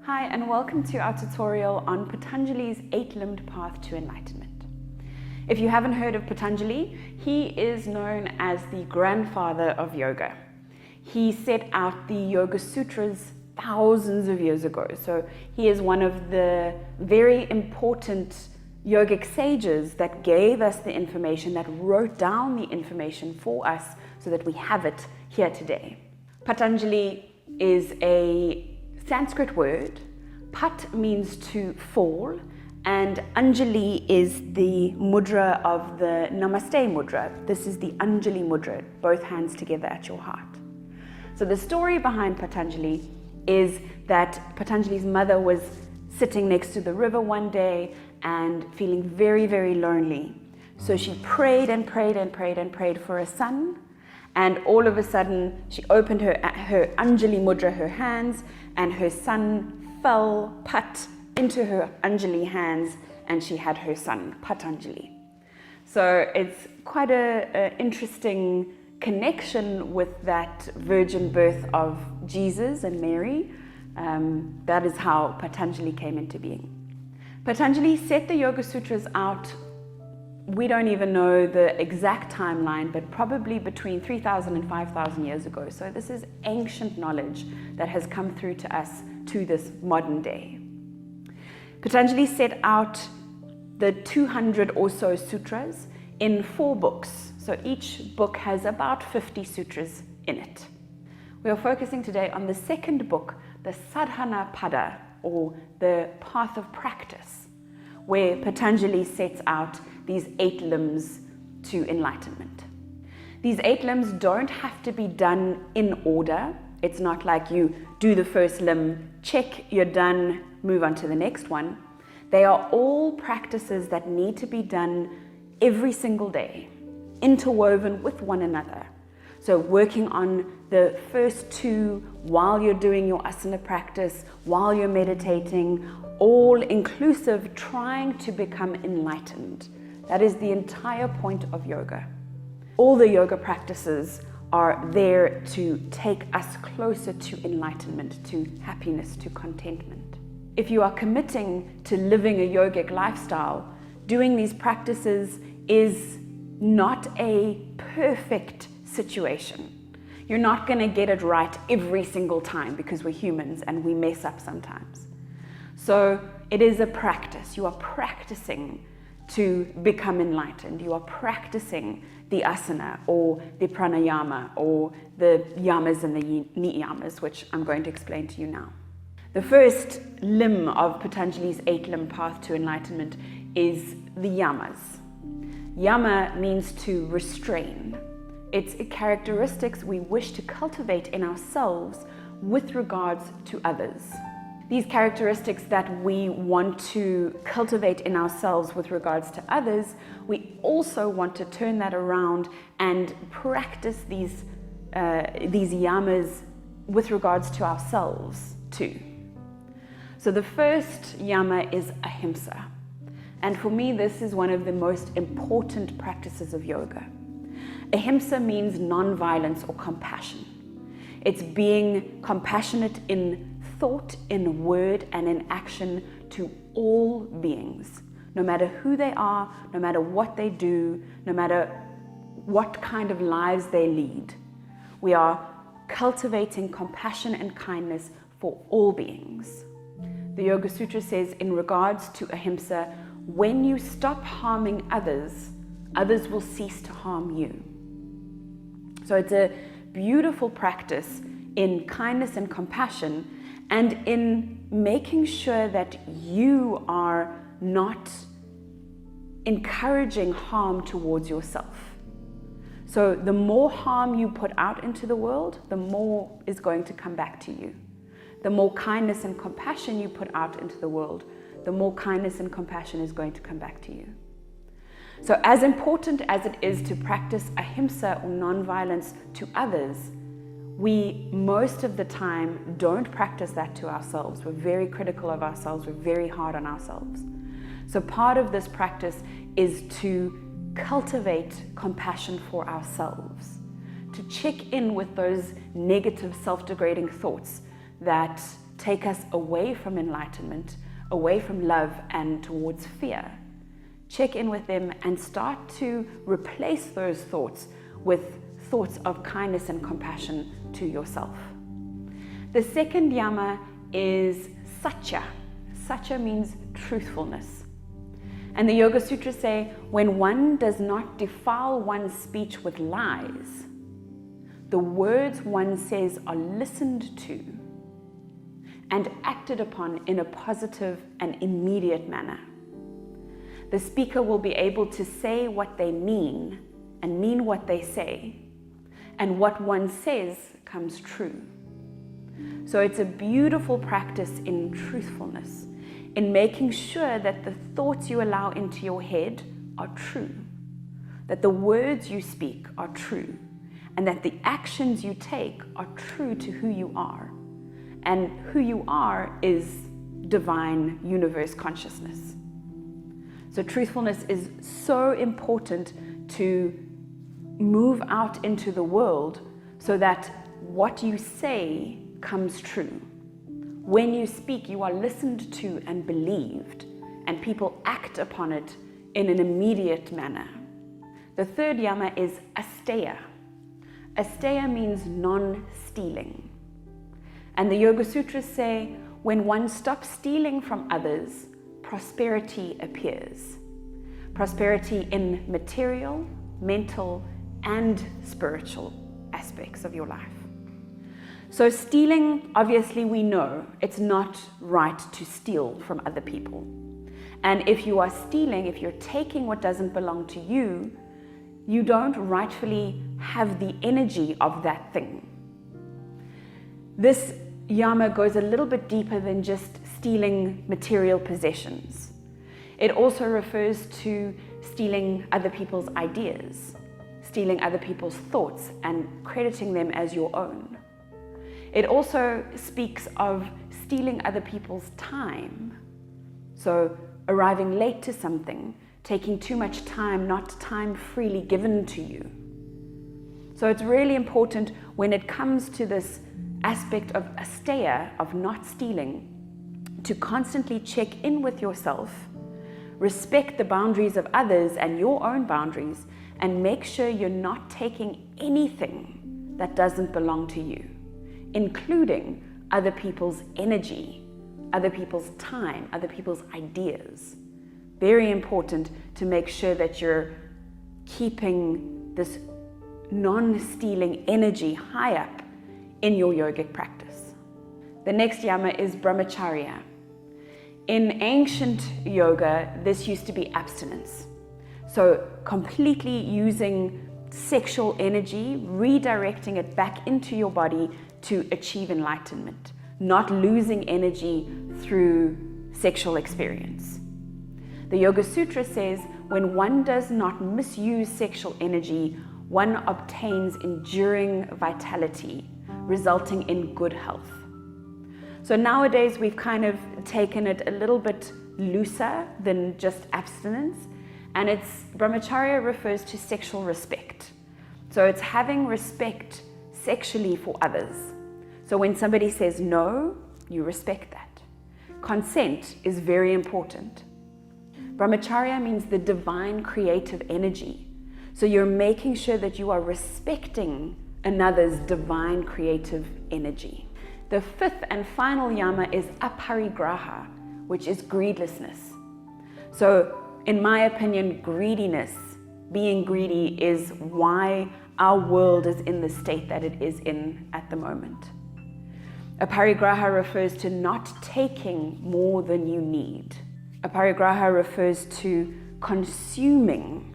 Hi, and welcome to our tutorial on Patanjali's 8-limbed path to enlightenment. If you haven't heard of Patanjali, he is known as the grandfather of yoga. He set out the Yoga Sutras thousands of years ago. So he is one of the very important yogic sages that gave us the information, that wrote down the information for us so that we have it here today. Patanjali is a Sanskrit word. Pat means to fall, and Anjali is the mudra of the Namaste mudra. This is the Anjali mudra, both hands together at your heart. So the story behind Patanjali is that Patanjali's mother was sitting next to the river one day and feeling very, very lonely. So she prayed and prayed and prayed and prayed for a son. And all of a sudden, she opened her Anjali mudra, her hands, and her son fell, Pat, into her Anjali hands, and she had her son, Patanjali. So it's quite an interesting connection with that virgin birth of Jesus and Mary. That is how Patanjali came into being. Patanjali set the Yoga Sutras out. We don't even know the exact timeline, but probably between 3,000 and 5,000 years ago. So this is ancient knowledge that has come through to us to this modern day. Patanjali set out the 200 or so sutras in 4 books. So each book has about 50 sutras in it. We are focusing today on the second book, the Sadhana Pada, or the Path of Practice, where Patanjali sets out these 8 limbs to enlightenment. These 8 limbs don't have to be done in order. It's not like you do the first limb, check, you're done, move on to the next one. They are all practices that need to be done every single day, interwoven with one another. So working on the first 2 while you're doing your asana practice, while you're meditating, all inclusive, trying to become enlightened. That is the entire point of yoga. All the yoga practices are there to take us closer to enlightenment, to happiness, to contentment. If you are committing to living a yogic lifestyle, doing these practices is not a perfect situation. You're not going to get it right every single time because we're humans and we mess up sometimes. So it is a practice. You are practicing to become enlightened. You are practicing the asana or the pranayama or the yamas and the niyamas, which I'm going to explain to you now. The first limb of Patanjali's 8-limb path to enlightenment is the yamas. Yama means to restrain. It's characteristics we wish to cultivate in ourselves with regards to others. These characteristics that we want to cultivate in ourselves with regards to others, we also want to turn that around and practice these yamas with regards to ourselves too. So the first yama is ahimsa. And for me, this is one of the most important practices of yoga. Ahimsa means non-violence or compassion. It's being compassionate in thought, in word, and in action to all beings, no matter who they are, no matter what they do, no matter what kind of lives they lead. We are cultivating compassion and kindness for all beings. The Yoga Sutra says in regards to ahimsa, when you stop harming others, others will cease to harm you. So it's a beautiful practice in kindness and compassion, and in making sure that you are not encouraging harm towards yourself. So the more harm you put out into the world, the more is going to come back to you. The more kindness and compassion you put out into the world, the more kindness and compassion is going to come back to you. So as important as it is to practice ahimsa or non-violence to others, we most of the time don't practice that to ourselves. We're very critical of ourselves. We're very hard on ourselves. So part of this practice is to cultivate compassion for ourselves, to check in with those negative self-degrading thoughts that take us away from enlightenment, away from love and towards fear. Check in with them and start to replace those thoughts with thoughts of kindness and compassion to yourself. The second yama is Satya. Satya means truthfulness. And the Yoga Sutras say, when one does not defile one's speech with lies, the words one says are listened to and acted upon in a positive and immediate manner. The speaker will be able to say what they mean and mean what they say, and what one says comes true. So it's a beautiful practice in truthfulness, in making sure that the thoughts you allow into your head are true, that the words you speak are true, and that the actions you take are true to who you are. And who you are is divine universe consciousness. So truthfulness is so important to move out into the world so that what you say comes true. When you speak, you are listened to and believed, and people act upon it in an immediate manner. The third yama is Asteya. Asteya means non-stealing. And the Yoga Sutras say, when one stops stealing from others, prosperity appears. Prosperity in material, mental, and spiritual aspects of your life. So stealing, obviously we know it's not right to steal from other people. And if you are stealing, if you're taking what doesn't belong to you, you don't rightfully have the energy of that thing. This yama goes a little bit deeper than just stealing material possessions. It also refers to stealing other people's ideas, stealing other people's thoughts and crediting them as your own. It also speaks of stealing other people's time. So arriving late to something, taking too much time, not time freely given to you. So it's really important when it comes to this aspect of asteya, of not stealing, to constantly check in with yourself, respect the boundaries of others and your own boundaries, and make sure you're not taking anything that doesn't belong to you, including other people's energy, other people's time, other people's ideas. Very important to make sure that you're keeping this non-stealing energy high up in your yogic practice. The next yama is Brahmacharya. In ancient yoga, this used to be abstinence. So completely using sexual energy, redirecting it back into your body to achieve enlightenment, not losing energy through sexual experience. The Yoga Sutra says, when one does not misuse sexual energy, one obtains enduring vitality, resulting in good health. So nowadays we've kind of taken it a little bit looser than just abstinence, and Brahmacharya refers to sexual respect. So it's having respect sexually for others. So when somebody says no, you respect that. Consent is very important. Brahmacharya means the divine creative energy. So you're making sure that you are respecting another's divine creative energy. The fifth and final yama is aparigraha, which is greedlessness. So in my opinion, greediness, being greedy, is why our world is in the state that it is in at the moment. Aparigraha refers to not taking more than you need. Aparigraha refers to consuming,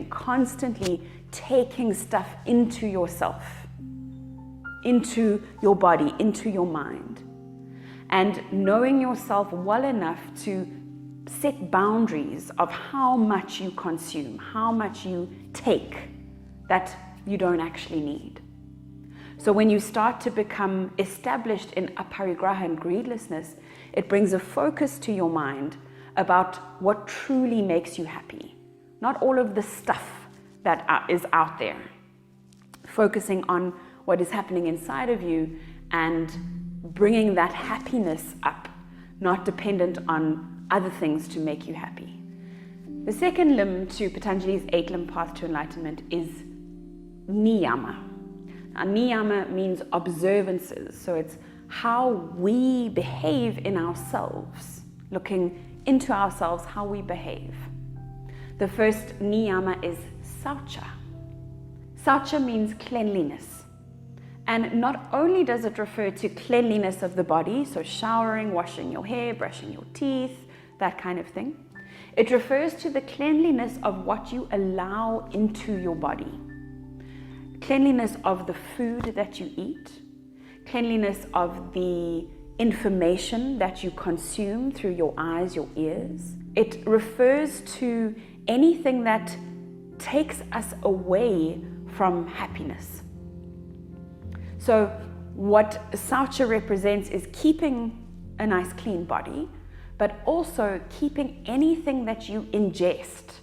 constantly taking stuff into yourself, into your body, into your mind. And knowing yourself well enough to set boundaries of how much you consume, how much you take that you don't actually need. So when you start to become established in aparigraha and greedlessness, it brings a focus to your mind about what truly makes you happy. Not all of the stuff that is out there. Focusing on what is happening inside of you and bringing that happiness up, not dependent on other things to make you happy. The second limb to Patanjali's 8-limb path to enlightenment is Niyama. Now, Niyama means observances, so it's how we behave in ourselves, looking into ourselves, how we behave. The first Niyama is Sauca. Sauca means cleanliness. And not only does it refer to cleanliness of the body, so showering, washing your hair, brushing your teeth, that kind of thing. It refers to the cleanliness of what you allow into your body. Cleanliness of the food that you eat, cleanliness of the information that you consume through your eyes, your ears. It refers to anything that takes us away from happiness. So what Sauca represents is keeping a nice clean body, but also keeping anything that you ingest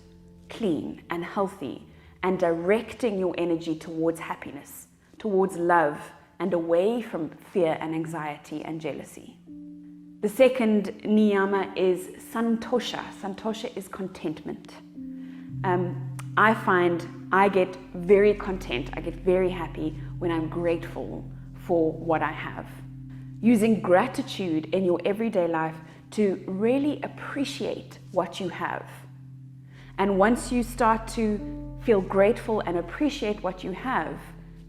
clean and healthy, and directing your energy towards happiness, towards love, and away from fear and anxiety and jealousy. The second niyama is Santosha. Santosha is contentment. I find I get very content, I get very happy when I'm grateful for what I have. Using gratitude in your everyday life to really appreciate what you have. And once you start to feel grateful and appreciate what you have,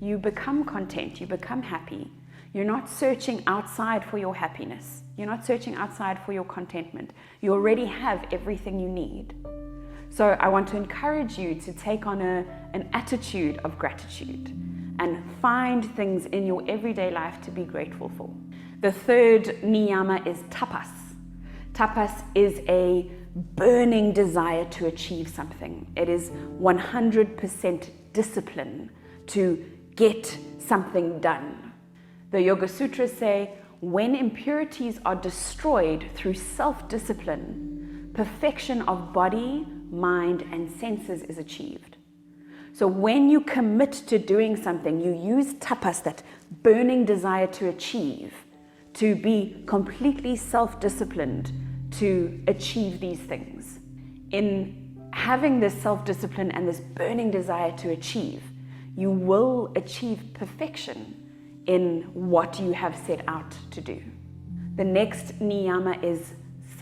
you become content, you become happy. You're not searching outside for your happiness. You're not searching outside for your contentment. You already have everything you need. So I want to encourage you to take on an attitude of gratitude and find things in your everyday life to be grateful for. The third niyama is tapas. Tapas is a burning desire to achieve something. It is 100% discipline to get something done. The Yoga Sutras say, when impurities are destroyed through self-discipline, perfection of body, mind, and senses is achieved. So when you commit to doing something, you use tapas, that burning desire to achieve, to be completely self-disciplined to achieve these things. In having this self-discipline and this burning desire to achieve, you will achieve perfection in what you have set out to do. The next niyama is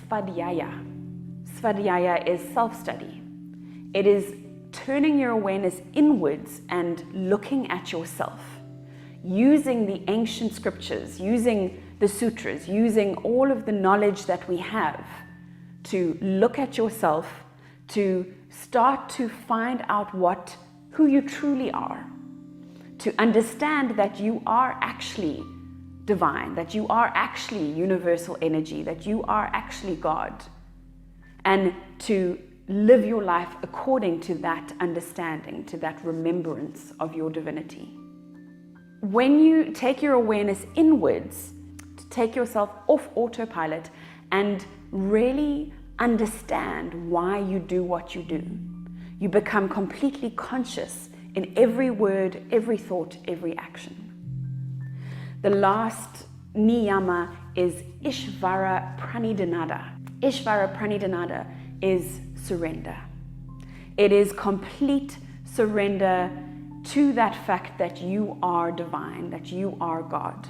svadhyaya. Svadhyaya is self-study. It is turning your awareness inwards and looking at yourself, using the ancient scriptures, using the sutras, using all of the knowledge that we have to look at yourself, to start to find out who you truly are, to understand that you are actually divine, that you are actually universal energy, that you are actually God, and to live your life according to that understanding, to that remembrance of your divinity. When you take your awareness inwards, to take yourself off autopilot and really understand why you do what you do, you become completely conscious in every word, every thought, every action. The last niyama is Isvara Pranidhana. Isvara Pranidhana is surrender. It is complete surrender to that fact that you are divine, that you are God.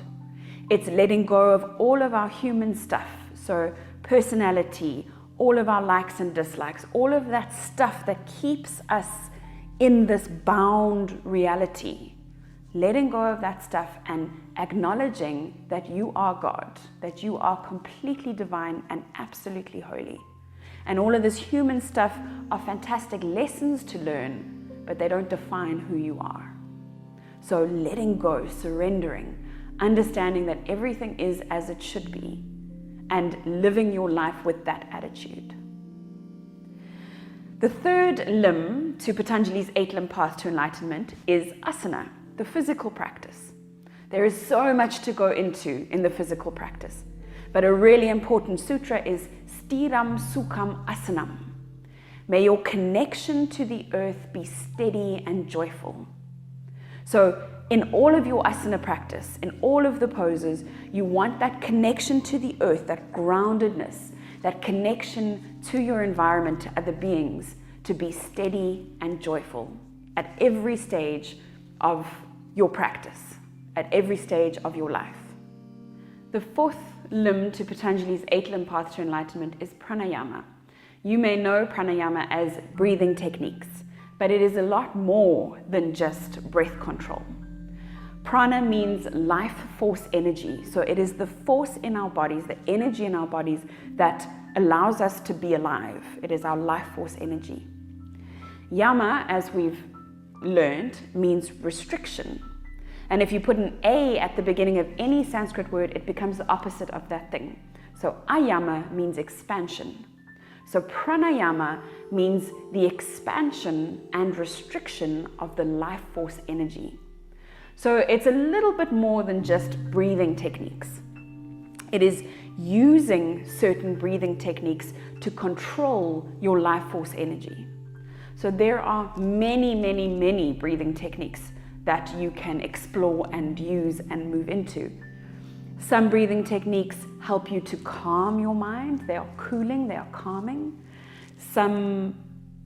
It's letting go of all of our human stuff, so personality, all of our likes and dislikes, all of that stuff that keeps us in this bound reality. Letting go of that stuff and acknowledging that you are God, that you are completely divine and absolutely holy. And all of this human stuff are fantastic lessons to learn, but they don't define who you are. So letting go, surrendering, understanding that everything is as it should be, and living your life with that attitude. The third limb to Patanjali's 8-limb path to enlightenment is asana, the physical practice. There is so much to go into in the physical practice, but a really important sutra is Stiram Sukham Asanam. May your connection to the earth be steady and joyful. So in all of your asana practice, in all of the poses, you want that connection to the earth, that groundedness, that connection to your environment, to other beings, to be steady and joyful at every stage of your practice, at every stage of your life. The fourth limb to Patanjali's 8-limb path to enlightenment is pranayama. You may know pranayama as breathing techniques, but it is a lot more than just breath control. Prana means life force energy. So it is the force in our bodies, the energy in our bodies that allows us to be alive. It is our life force energy. Yama, as we've learned, means restriction. And if you put an A at the beginning of any Sanskrit word, it becomes the opposite of that thing. So ayama means expansion. So pranayama means the expansion and restriction of the life force energy. So it's a little bit more than just breathing techniques. It is using certain breathing techniques to control your life force energy. So there are many breathing techniques that you can explore and use and move into. Some breathing techniques help you to calm your mind. They are cooling, they are calming. Some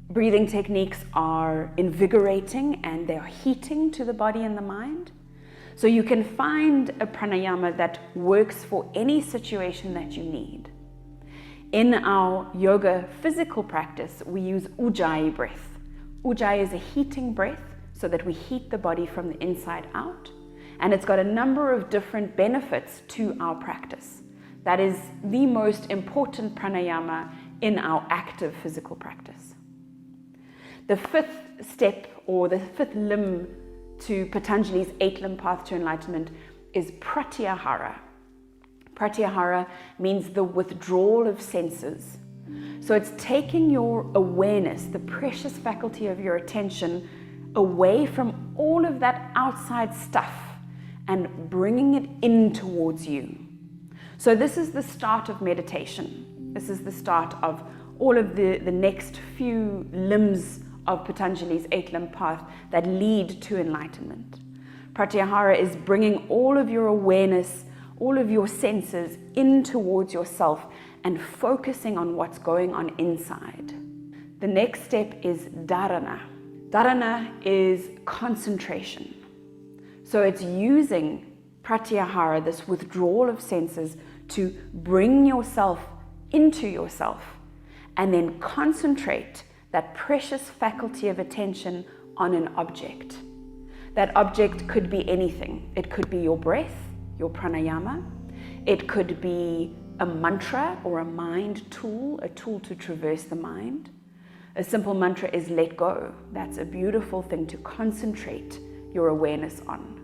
breathing techniques are invigorating and they are heating to the body and the mind. So you can find a pranayama that works for any situation that you need. In our yoga physical practice, we use Ujjayi Breath. Ujjayi is a heating breath so that we heat the body from the inside out. And it's got a number of different benefits to our practice. That is the most important pranayama in our active physical practice. The fifth step, or the fifth limb to Patanjali's 8-limb path to enlightenment, is pratyahara. Pratyahara means the withdrawal of senses. So it's taking your awareness, the precious faculty of your attention, away from all of that outside stuff and bringing it in towards you. So this is the start of meditation. This is the start of all of the next few limbs of Patanjali's 8-limb path that lead to enlightenment. Pratyahara is bringing all of your awareness, all of your senses in towards yourself and focusing on what's going on inside. The next step is dharana. Dharana is concentration. So it's using pratyahara, this withdrawal of senses, to bring yourself into yourself and then concentrate that precious faculty of attention on an object. That object could be anything. It could be your breath, your pranayama. It could be a mantra or a mind tool, a tool to traverse the mind. A simple mantra is let go. That's a beautiful thing to concentrate your awareness on.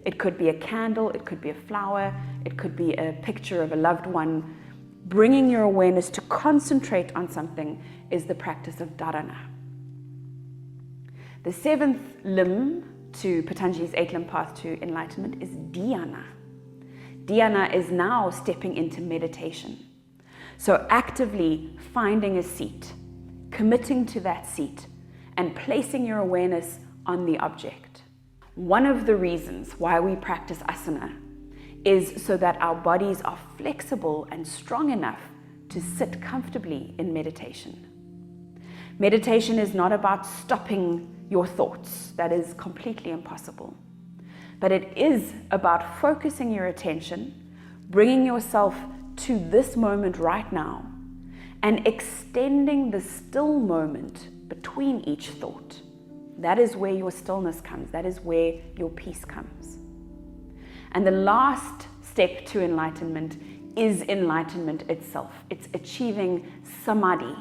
It could be a candle, it could be a flower, it could be a picture of a loved one. Bringing your awareness to concentrate on something is the practice of dharana. The seventh limb to Patanjali's 8-limb path to enlightenment is dhyana. Dhyana is now stepping into meditation. So actively finding a seat, committing to that seat, and placing your awareness on the object. One of the reasons why we practice asana is so that our bodies are flexible and strong enough to sit comfortably in meditation. Meditation is not about stopping your thoughts. That is completely impossible. But it is about focusing your attention, bringing yourself to this moment right now, and extending the still moment between each thought. That is where your stillness comes. That is where your peace comes. And the last step to enlightenment is enlightenment itself. It's achieving samadhi.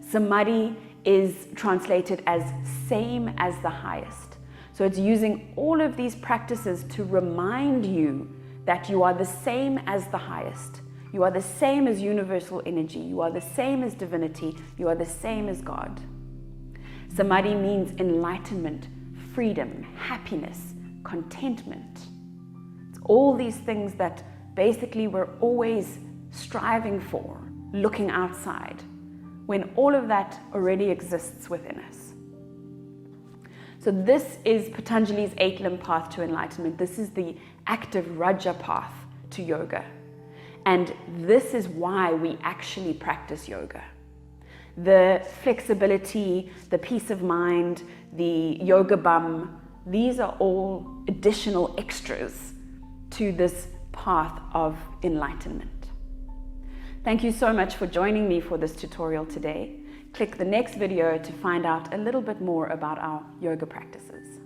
Samadhi is translated as same as the highest. So it's using all of these practices to remind you that you are the same as the highest. You are the same as universal energy. You are the same as divinity. You are the same as God. Samadhi means enlightenment, freedom, happiness, contentment. It's all these things that basically we're always striving for, looking outside, when all of that already exists within us. So this is Patanjali's 8-limb path to enlightenment. This is the active Raja path to yoga. And this is why we actually practice yoga. The flexibility, the peace of mind, the yoga bum, these are all additional extras to this path of enlightenment. Thank you so much for joining me for this tutorial today. Click the next video to find out a little bit more about our yoga practices.